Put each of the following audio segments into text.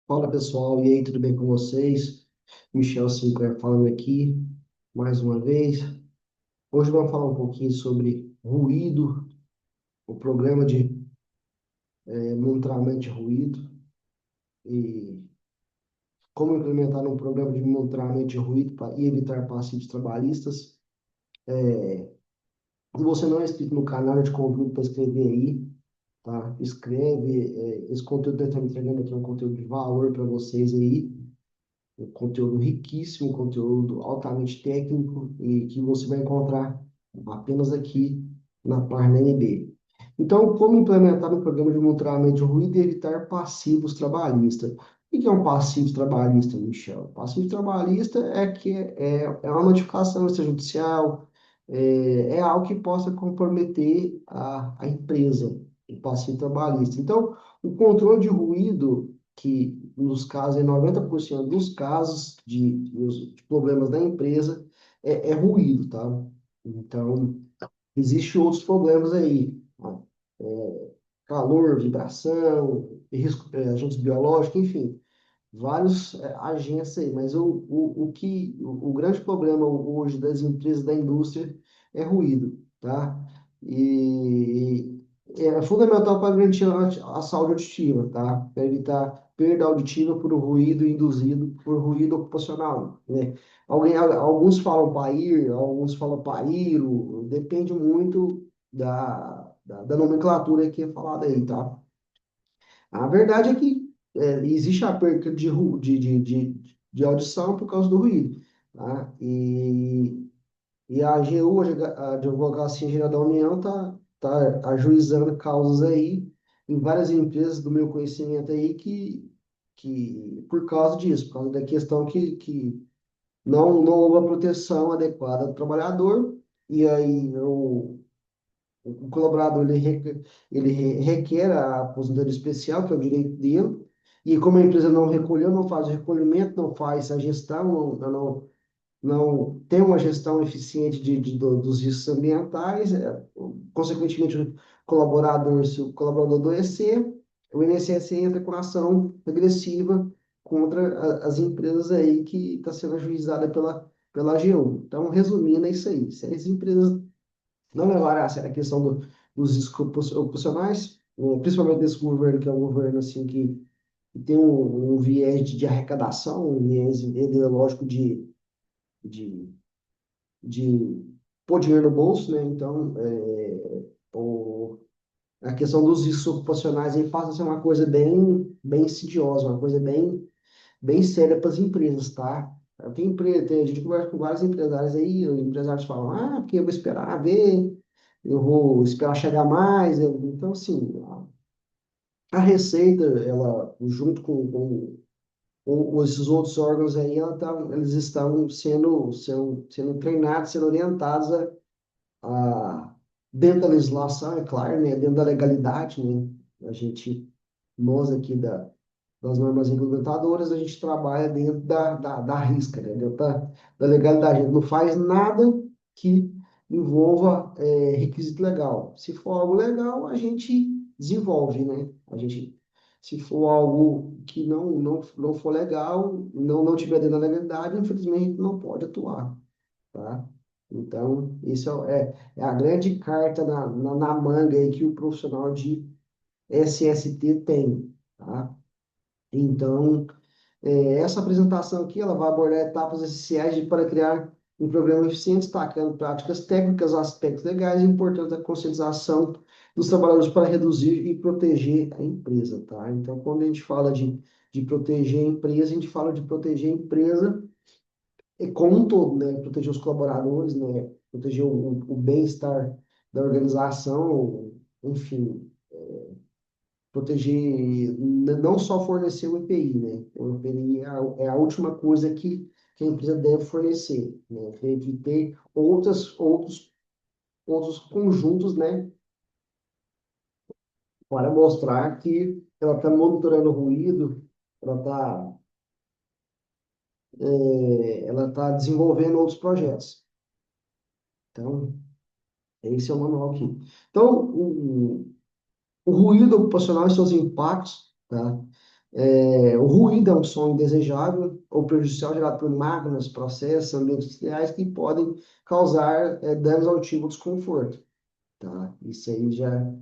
Fala pessoal, e aí, tudo bem com vocês? Michel Sinclair falando aqui mais uma vez. Hoje vamos falar um pouquinho sobre ruído, o programa de monitoramento de ruído e como implementar um programa de monitoramento de ruído para evitar passivos trabalhistas. Se você não é inscrito no canal, eu te convido para escrever aí, tá? Escreve, esse conteúdo que eu estou entregando aqui é um conteúdo de valor para vocês aí. Um conteúdo riquíssimo, um conteúdo altamente técnico e que você vai encontrar apenas aqui na página NB. Então, como implementar um programa de monitoramento de ruído e evitar passivos trabalhistas? O que é um passivo trabalhista, Michel? Passivo trabalhista é uma notificação extrajudicial, é algo que possa comprometer a empresa, o passivo trabalhista. Então, o controle de ruído que nos casos, em 90% dos casos de problemas da empresa, é ruído, tá? Então, existem outros problemas aí, tá? Calor, vibração, risco, agentes biológicos, enfim, vários agentes aí, mas o grande problema hoje das empresas da indústria é ruído, tá? E é fundamental para garantir a saúde auditiva, tá? Para evitar perda auditiva por ruído induzido por ruído ocupacional, né? Alguns falam pair, alguns falam pairo, depende muito da nomenclatura que é falada aí, tá? A verdade é que existe a perca de audição por causa do ruído, tá? E a AGU, a Advocacia Geral da União, tá ajuizando causas aí em várias empresas do meu conhecimento aí que por causa disso, por causa da questão que não houve a proteção adequada do trabalhador, e aí o colaborador ele requer a aposentadoria especial, que é o direito dele, e como a empresa não recolheu, não faz o recolhimento, não faz a gestão, não tem uma gestão eficiente dos riscos ambientais, consequentemente, se o colaborador adoecer, o INSS entra com ação agressiva contra as empresas aí que está sendo ajuizada pela AGU. Então, resumindo, é isso aí. Se as empresas não levar a sério a questão dos riscos ocupacionais, principalmente desse governo, que é um governo assim, que tem um viés de arrecadação, um viés ideológico de, de pôr dinheiro no bolso, né? Então, a questão dos riscos ocupacionais aí passa a ser uma coisa bem insidiosa, uma coisa bem séria para as empresas, tá? A gente conversa com vários empresários aí, os empresários falam, porque eu vou esperar ver, eu vou esperar chegar mais. Então, assim, a Receita, ela, junto com esses outros órgãos aí, eles estão sendo treinados, sendo orientados dentro da legislação, é claro, né, dentro da legalidade, né, nós aqui das normas implementadoras, a gente trabalha dentro da risca, né? Dentro da legalidade. A gente não faz nada que envolva requisito legal. Se for algo legal, a gente desenvolve, né? Se for algo que não for legal, não tiver dentro da legalidade, infelizmente não pode atuar, tá? Então, isso é a grande carta na manga aí que o profissional de SST tem, tá? Então, essa apresentação aqui, ela vai abordar etapas essenciais para criar um programa eficiente, destacando práticas técnicas, aspectos legais e importante a conscientização dos trabalhadores para reduzir e proteger a empresa, tá? Então, quando a gente fala de proteger a empresa, a gente fala de proteger a empresa como um todo, né? Proteger os colaboradores, né? Proteger o bem-estar da organização, enfim, proteger, não só fornecer o EPI, né? O EPI é a última coisa que a empresa deve fornecer, né? Deve ter outros conjuntos, né? Para mostrar que ela está monitorando o ruído, ela tá desenvolvendo outros projetos. Então, esse é o manual aqui. Então, o ruído ocupacional e seus impactos, tá? O ruído é um som indesejável ou prejudicial gerado por máquinas, processos, ambientes industriais que podem causar danos auditivos ou desconforto, tá? Isso aí já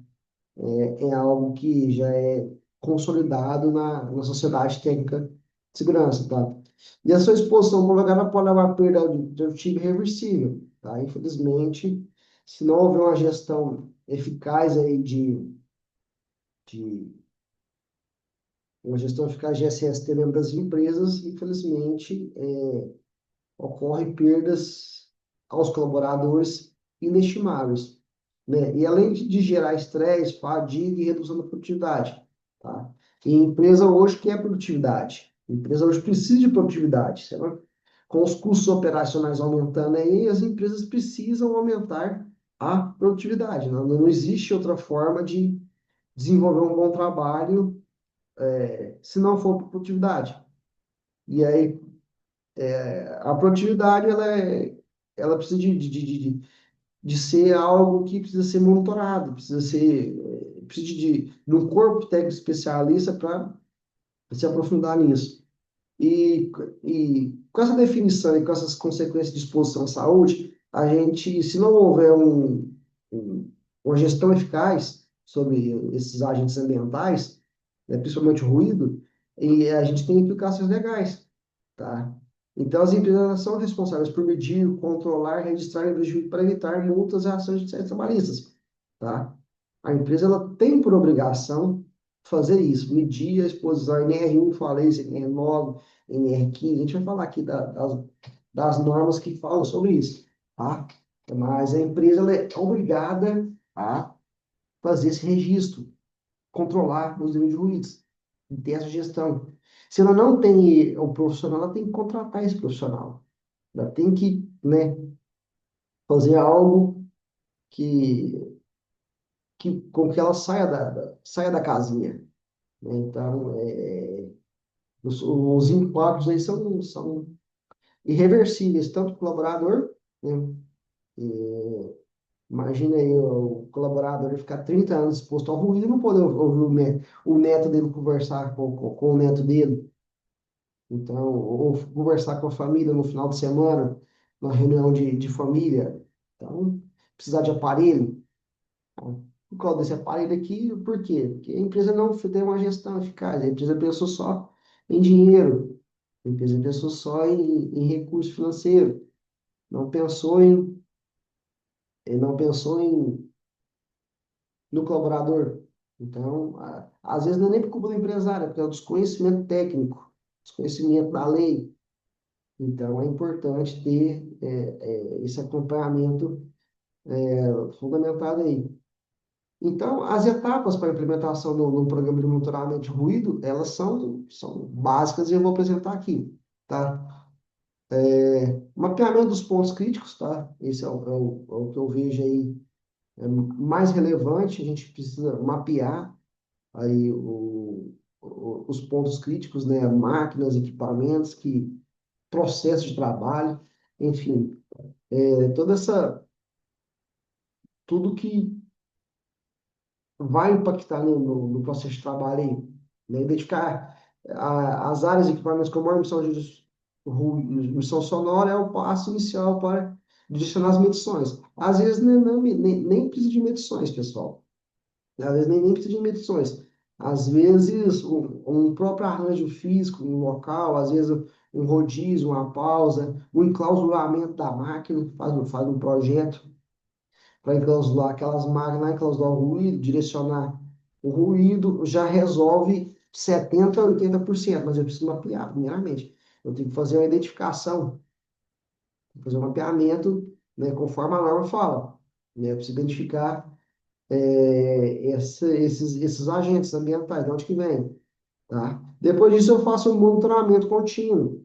é algo que já é consolidado na sociedade técnica de segurança, tá? E a sua exposição prolongada pode levar a perda auditiva irreversível, tá? Infelizmente, se não houver uma gestão eficaz aí de uma gestão eficaz de SST dentro das empresas, infelizmente, ocorre perdas aos colaboradores inestimáveis, né? E além de gerar estresse, fadiga e redução da produtividade, tá? E a empresa hoje quer produtividade. A empresa hoje precisa de produtividade, certo? Com os custos operacionais aumentando aí, as empresas precisam aumentar a produtividade. Não existe outra forma de desenvolver um bom trabalho, se não for por produtividade. E aí, a produtividade, ela precisa de ser algo que precisa ser monitorado, precisa de um corpo técnico especialista para se aprofundar nisso. E, e com essa definição e com essas consequências de exposição à saúde, a gente, se não houver uma gestão eficaz sobre esses agentes ambientais, né, principalmente o ruído, e a gente tem implicações legais, tá? Então, as empresas elas são responsáveis por medir, controlar, registrar e prejuízo para evitar multas e ações judiciais trabalhistas, tá? A empresa ela tem por obrigação fazer isso, medir a exposição. NR1, falei isso, NR9, NR15, a gente vai falar aqui das normas que falam sobre isso, tá? Mas a empresa ela é obrigada a fazer esse registro, controlar os níveis de ruídos, e ter essa gestão. Se ela não tem o profissional, ela tem que contratar esse profissional. Ela tem que, né, fazer algo que, com que ela saia da casinha, né? Então, os impactos aí são irreversíveis, tanto para o colaborador, né? Imagina aí o colaborador ficar 30 anos exposto ao ruído e não poder ouvir o neto dele conversar com o neto dele. Então, ou conversar com a família no final de semana, numa reunião de família. Então, precisar de aparelho. Tá? Por causa desse aparelho aqui, por quê? Porque a empresa não tem uma gestão eficaz, a empresa pensou só em dinheiro, a empresa pensou só em recurso financeiro, não pensou não pensou no colaborador. Então, às vezes não é nem por culpa do empresário, é porque é o desconhecimento técnico, desconhecimento da lei. Então, é importante ter esse acompanhamento fundamentado aí. Então, as etapas para a implementação do programa de monitoramento de ruído, elas são básicas e eu vou apresentar aqui, tá? Mapeamento dos pontos críticos, tá? Esse é o que eu vejo aí mais relevante. A gente precisa mapear aí os pontos críticos, né? Máquinas, equipamentos, processo de trabalho, enfim, toda tudo que vai impactar no processo de trabalho aí, né? Identificar as áreas e equipamentos com maior emissão sonora é o passo inicial para direcionar as medições. Às vezes nem precisa de medições, pessoal. Às vezes nem precisa de medições. Às vezes um próprio arranjo físico no local, às vezes um rodízio, uma pausa, um enclausuramento da máquina, faz um projeto para enclausurar aquelas máquinas, enclausurar o ruído, direcionar o ruído, já resolve 70% a 80%, mas eu preciso mapear, primeiramente. Eu tenho que fazer uma identificação, fazer um mapeamento, né, conforme a norma fala. Né? Eu preciso identificar esses agentes ambientais, de onde que vem, tá? Depois disso eu faço um monitoramento contínuo,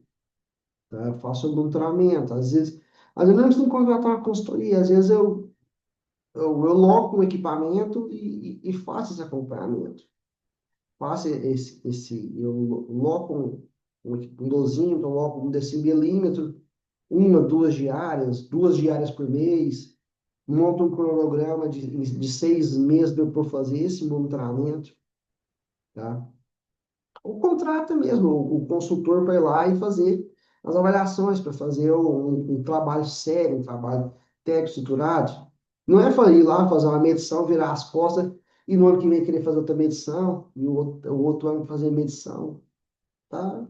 tá? Eu faço um monitoramento, às vezes eu não preciso contratar uma consultoria, às vezes eu loco um equipamento e faço esse acompanhamento. Faço eu loco um dosímetro, eu loco um decibelímetro, duas diárias por mês, monto um cronograma de 6 meses para eu fazer esse monitoramento, tá? ou contrata mesmo o consultor para ir lá e fazer as avaliações, para fazer um trabalho sério, um trabalho técnico estruturado. Não é ir lá fazer uma medição, virar as costas e no ano que vem querer fazer outra medição, e o outro ano fazer medição. Tá,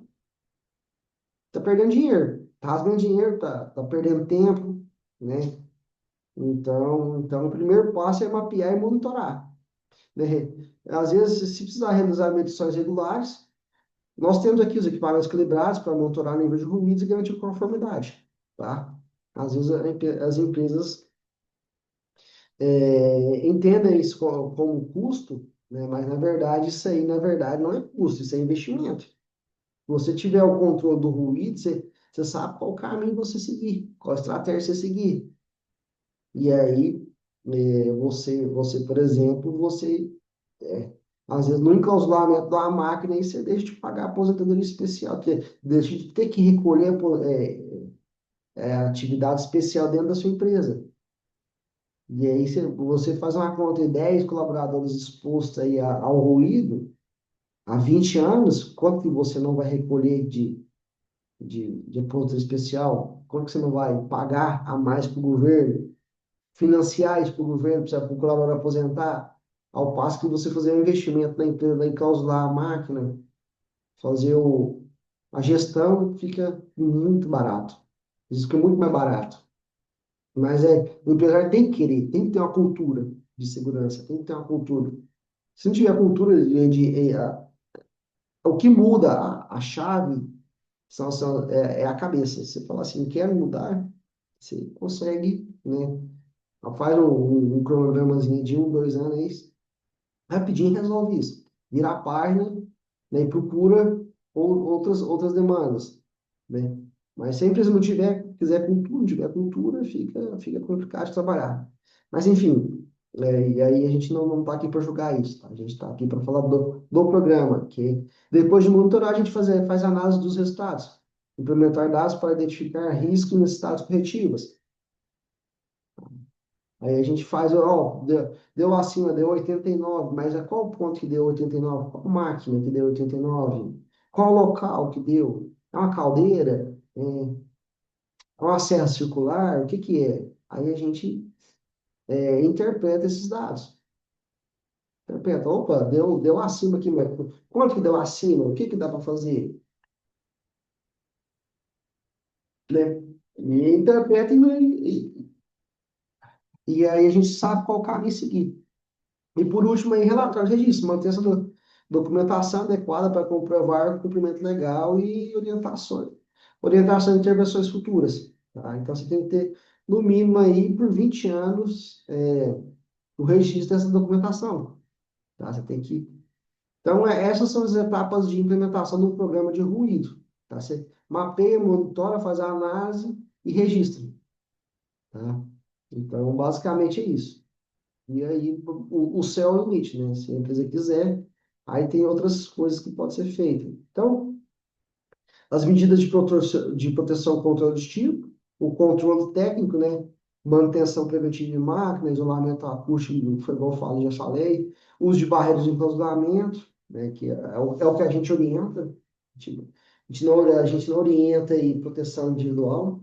tá perdendo dinheiro, tá rasgando dinheiro, tá perdendo tempo, né? Então, o primeiro passo é mapear e monitorar, né? Às vezes, se precisar realizar medições regulares, nós temos aqui os equipamentos calibrados para monitorar o nível de ruídos e garantir conformidade, tá? Às vezes as empresas entendem isso como custo, né? Mas na verdade isso aí, na verdade, não é custo, isso é investimento. Se você tiver o controle do ruído, você sabe qual caminho você seguir, qual estratégia você seguir. E aí, por exemplo, é, às vezes no enclausuramento de uma máquina, aí você deixa de pagar a aposentadoria especial, deixa de ter que recolher a atividade especial dentro da sua empresa. E aí você faz uma conta de 10 colaboradores expostos aí ao ruído, há 20 anos, quanto que você não vai recolher de aposentadoria especial? Quanto que você não vai pagar a mais para o governo? Financiar isso para o governo, para o colaborador aposentar, ao passo que você fazer um investimento na empresa, enclausurar a máquina, fazer a gestão, fica muito barato. Isso fica muito mais barato. Mas o empresário tem que querer, tem que ter uma cultura de segurança, tem que ter uma cultura. Se não tiver cultura o que muda a chave é a cabeça. Você fala assim, quero mudar, você consegue, né? Faz um cronogramazinho de 1, 2 anos, rapidinho resolve isso. Vira a página, né, e procura outras demandas, né? Mas se a empresa não quiser cultura, não tiver cultura, fica complicado de trabalhar. Mas, enfim, e aí a gente não está aqui para julgar isso, tá? A gente está aqui para falar do programa, que depois de monitorar, a gente faz análise dos resultados, implementar dados para identificar riscos e necessidades corretivas. Aí a gente faz, ó, deu acima, deu 89, mas a qual ponto que deu 89? Qual máquina que deu 89? Qual local que deu? É uma caldeira? É uma serra circular? O que que é? Aí a gente interpreta esses dados. Interpreta, opa, deu acima aqui, mas quanto que deu acima? O que que dá para fazer? Né? E interpreta e aí a gente sabe qual caminho seguir. E por último, aí, relatório de registro, manter essa documentação adequada para comprovar o cumprimento legal e orientação de intervenções futuras. Tá? Então, você tem que ter, no mínimo, aí, por 20 anos, o registro dessa documentação. Tá? Você tem que... Então, essas são as etapas de implementação do programa de ruído. Tá? Você mapeia, monitora, faz a análise e registra. Tá? Então, basicamente é isso. E aí o céu é o limite, né? Se a empresa quiser, aí tem outras coisas que podem ser feitas. Então, as medidas de proteção contra o destino, o controle técnico, né? Manutenção preventiva de máquina, isolamento acústico, foi igual eu falei, já falei, uso de barreiras de enclausuramento, né? Que é o que a gente orienta. A gente não orienta em proteção individual.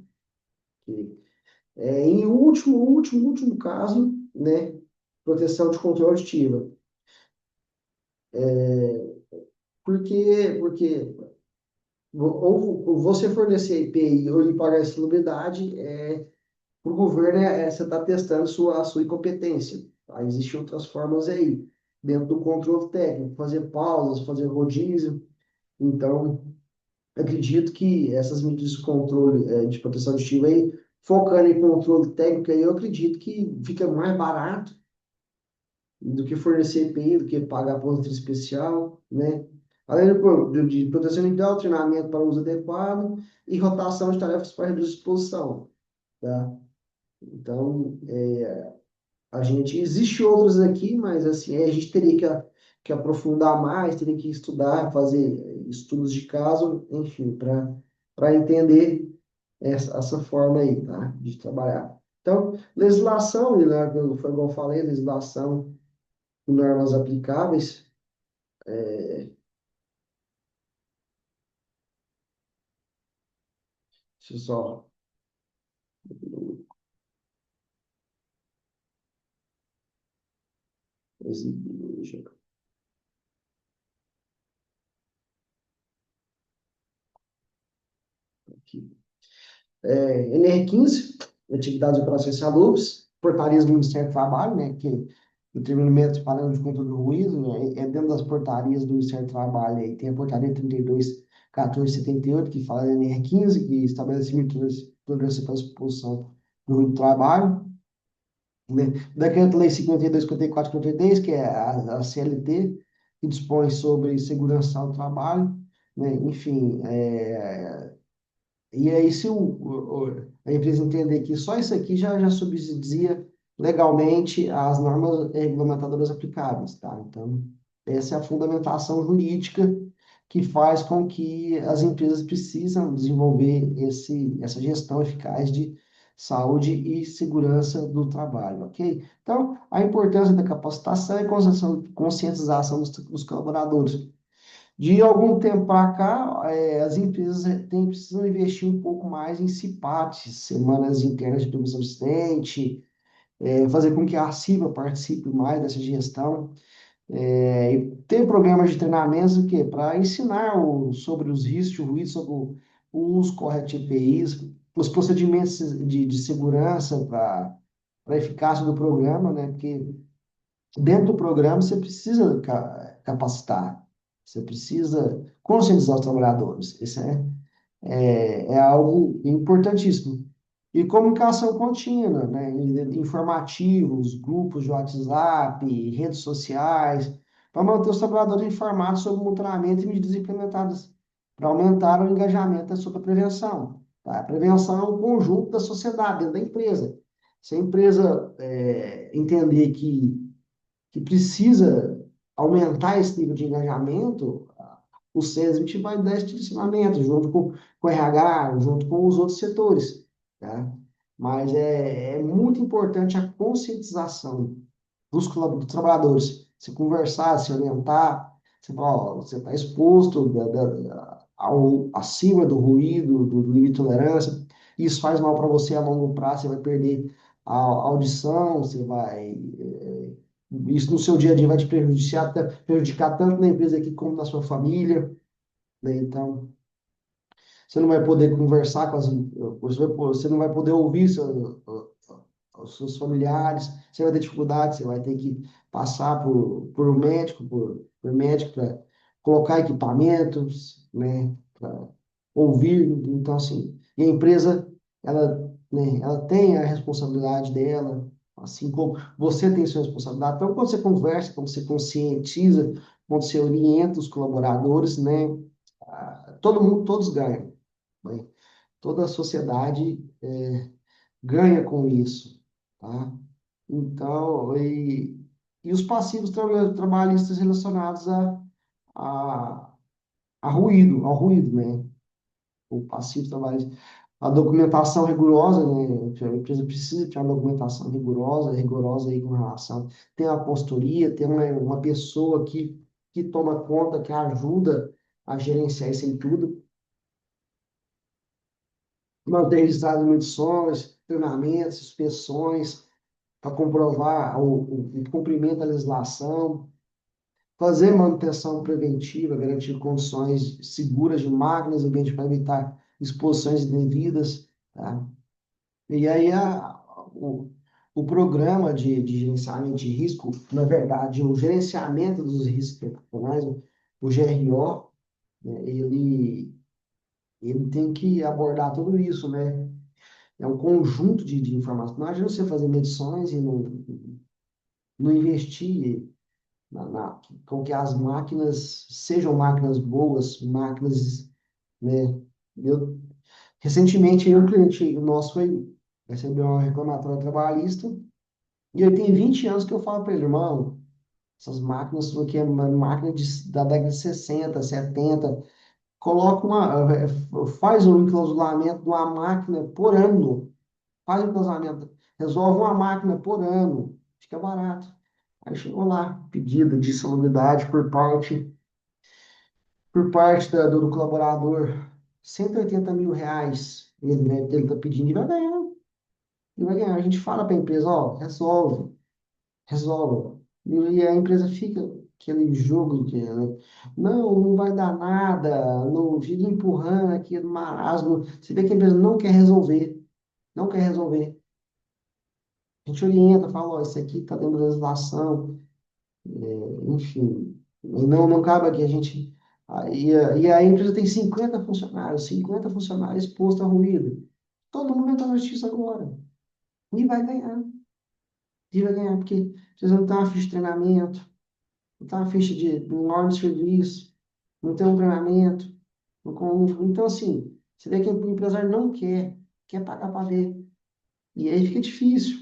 Que, em último caso, né? Proteção de controle auditivo. Porque ou você fornecer IPI ou lhe pagar insalubridade, para o governo você está testando a sua incompetência. Tá? Existem outras formas aí, dentro do controle técnico, fazer pausas, fazer rodízio. Então, acredito que essas medidas de controle, de proteção auditiva aí, focando em controle técnico, aí, eu acredito que fica mais barato do que fornecer EPI, do que pagar aposentadoria especial, né? Além de proteção individual, treinamento para uso adequado e rotação de tarefas para reduzir exposição, tá? Então, existe outros aqui, mas assim, a gente teria que aprofundar mais, teria que estudar, fazer estudos de caso, enfim, para entender essa forma aí, tá? De trabalhar. Então, legislação, né, foi igual eu falei, legislação, normas aplicáveis, Deixa eu só. Deixa eu- aqui. NR15, Atividades e Operações Salubres, portarias do Ministério do Trabalho, né, que determina métodos e parâmetros de controle do ruído, né, dentro das portarias do Ministério do Trabalho, aí tem a portaria 32.1478, que fala da NR15, que estabelece limites de tolerância para a exposição do ruído do trabalho, né, Decreto-Lei 52.54.53, que é a CLT, que dispõe sobre segurança ao trabalho, né, enfim, e aí, se a empresa entender que só isso aqui já subsidia legalmente as normas regulamentadoras aplicáveis, tá? Então, essa é a fundamentação jurídica que faz com que as empresas precisam desenvolver essa gestão eficaz de saúde e segurança do trabalho, ok? Então, a importância da capacitação e conscientização dos colaboradores. De algum tempo para cá, as empresas precisam investir um pouco mais em CIPATs, semanas internas de prevenção do acidente, fazer com que a CIVA participe mais dessa gestão, e ter programas de treinamentos para ensinar sobre os riscos de ruído, sobre o uso correto de EPIs, os procedimentos de segurança para a eficácia do programa, né? Porque dentro do programa você precisa capacitar, você precisa conscientizar os trabalhadores. Isso é algo importantíssimo. E comunicação contínua, né? Informativos, grupos de WhatsApp, redes sociais, para manter os trabalhadores informados sobre o monitoramento e medidas implementadas para aumentar o engajamento sobre a prevenção. Tá? A prevenção é um conjunto da sociedade, dentro da empresa. Se a empresa entender que precisa aumentar esse nível de engajamento, o SESMIT vai dar esse direcionamento, junto com o RH, junto com os outros setores, tá? Mas é muito importante a conscientização dos trabalhadores, se conversar, se orientar, você fala, ó, você está exposto acima do ruído, do limite de tolerância, isso faz mal para você a longo prazo, você vai perder a audição, você vai. Isso no seu dia a dia vai te prejudicar tanto na empresa aqui como na sua família, né? Então, você não vai poder conversar você não vai poder ouvir os seus familiares, você vai ter dificuldade, você vai ter que passar por um médico, por médico para colocar equipamentos, né, para ouvir, então assim, e a empresa, ela, né, ela tem a responsabilidade dela, assim como você tem sua responsabilidade. Então, quando você conversa, quando você conscientiza, quando você orienta os colaboradores, né, todo mundo, todos ganham, né? Toda a sociedade ganha com isso, tá? Então, e os passivos trabalhistas relacionados a, ao ruído, né? O passivo trabalhista. A documentação rigorosa, né? A empresa precisa ter uma documentação rigorosa aí com relação. Tem uma consultoria, tem uma pessoa que toma conta, que ajuda a gerenciar isso aí tudo, manter registrado medições, treinamentos, inspeções, para comprovar o cumprimento da legislação, fazer manutenção preventiva, garantir condições seguras de máquinas, ambiente para evitar exposições indevidas, tá? E aí o programa de gerenciamento de risco, na verdade, o gerenciamento dos riscos profissionais, o GRO, né, ele tem que abordar tudo isso, né? É um conjunto de informações. Não adianta você fazer medições e não investir com que as máquinas sejam máquinas boas, máquinas, né? Eu, recentemente, um cliente nosso recebeu uma reclamatória trabalhista e ele tem 20 anos que eu falo para ele, irmão, essas máquinas aqui é uma máquina da década de 60, 70, coloca faz um enclausulamento de uma máquina por ano, faz um enclausulamento, resolve uma máquina por ano, fica barato. Aí chegou lá, pedido de salubridade por parte do colaborador, R$ 180 mil. Ele está pedindo e vai ganhar. Ele vai ganhar. A gente fala para a empresa, ó, resolve, resolve. E a empresa fica aquele jogo de, né, não, não vai dar nada, não fica empurrando aqui no marasmo. Você vê que a empresa não quer resolver, não quer resolver. A gente orienta, fala, ó, isso aqui está dentro da legislação, enfim. E não cabe aqui a gente. E a empresa tem 50 funcionários expostos a ruído. Todo mundo vai entrar na justiça agora. E vai ganhar. E vai ganhar, porque vocês não têm uma ficha de treinamento, não tem uma ficha de um ordem de serviço, não tem um treinamento. Então, assim, você vê que o empresário não quer pagar para ver. E aí fica difícil.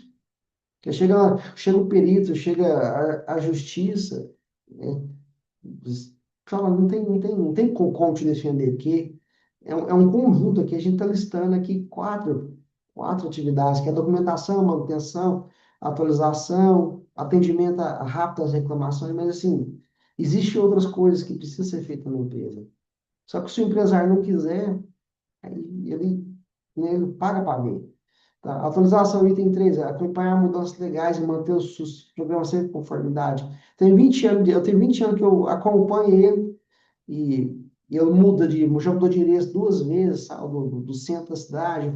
Porque chega o perito, chega a justiça, né? Fala, não tem como te defender, porque é um conjunto aqui, a gente está listando aqui quatro atividades, que é documentação, manutenção, atualização, atendimento rápido às reclamações, mas assim, existem outras coisas que precisam ser feitas na empresa. Só que se o empresário não quiser, aí ele paga para ver. Tá? Atualização item 3 é acompanhar mudanças legais e manter os programas sempre em conformidade. Eu tenho 20 anos que eu acompanho ele e ele já mudou de endereço 2 vezes, saiu do centro da cidade,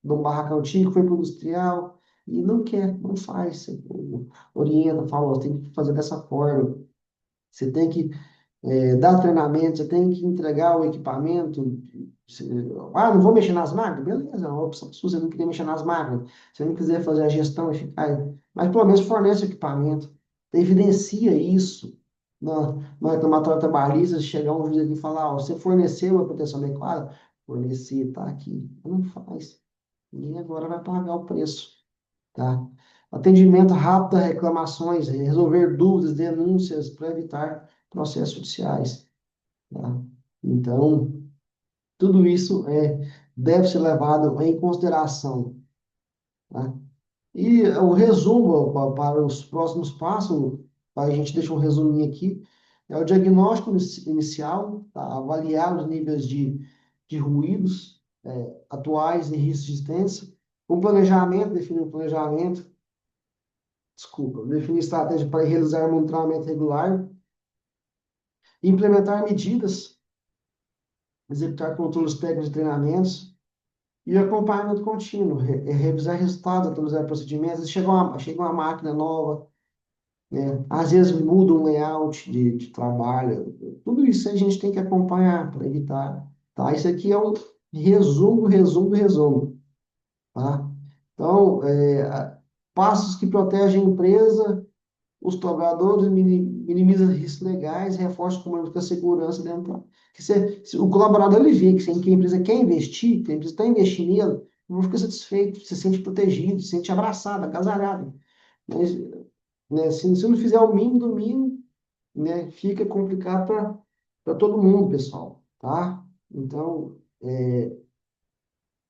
de um barracão antigo, foi para o industrial, e não quer, não faz. Orienta, fala, ó, tem que fazer dessa forma. Você tem que dar treinamento, você tem que entregar o equipamento. Você- não vou mexer nas máquinas? Beleza, é uma opção sua, você não querer mexer nas máquinas. Se você não quiser fazer a gestão eficaz, mas pelo menos fornece o equipamento. Evidencia isso na reclamatória trabalhista, se chegar um juiz aqui e falar, ó, você forneceu a proteção adequada? Forneci, está aqui. Não faz. E agora vai pagar o preço, tá? Atendimento rápido a reclamações, resolver dúvidas, denúncias para evitar processos judiciais, tá? Então, tudo isso deve ser levado em consideração, tá? E o resumo para os próximos passos, a gente deixa um resuminho aqui, é o diagnóstico inicial, tá? Avaliar os níveis de ruídos atuais e riscos existentes, o planejamento, definir o planejamento, desculpa, definir estratégia para realizar monitoramento regular, implementar medidas, executar controles técnicos e treinamentos, e acompanhamento contínuo, revisar resultados, atualizar procedimentos. Às vezes chega uma máquina nova, né? Às vezes muda um layout de trabalho. Tudo isso a gente tem que acompanhar para evitar, tá? Isso aqui é um resumo, tá? Então, passos que protegem a empresa, os colaboradores, minimiza riscos legais, reforça o comando com a segurança dentro. Se o colaborador ele vê que a empresa quer investir, que a empresa está investindo nele, não fica satisfeito, se sente protegido, se sente abraçado, agasalhado. Mas, né, se não fizer o mínimo do mínimo, né, fica complicado para todo mundo, pessoal, tá? Então, é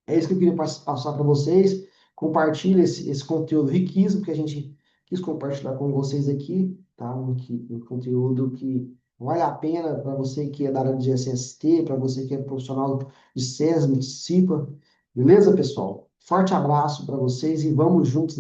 isso que eu queria passar para vocês. Compartilhe esse conteúdo riquíssimo que a gente quis compartilhar com vocês aqui, tá? Um conteúdo que vale a pena para você que é da área de GSST, para você que é profissional de SESM, de CIPA. Beleza, pessoal? Forte abraço para vocês e vamos juntos.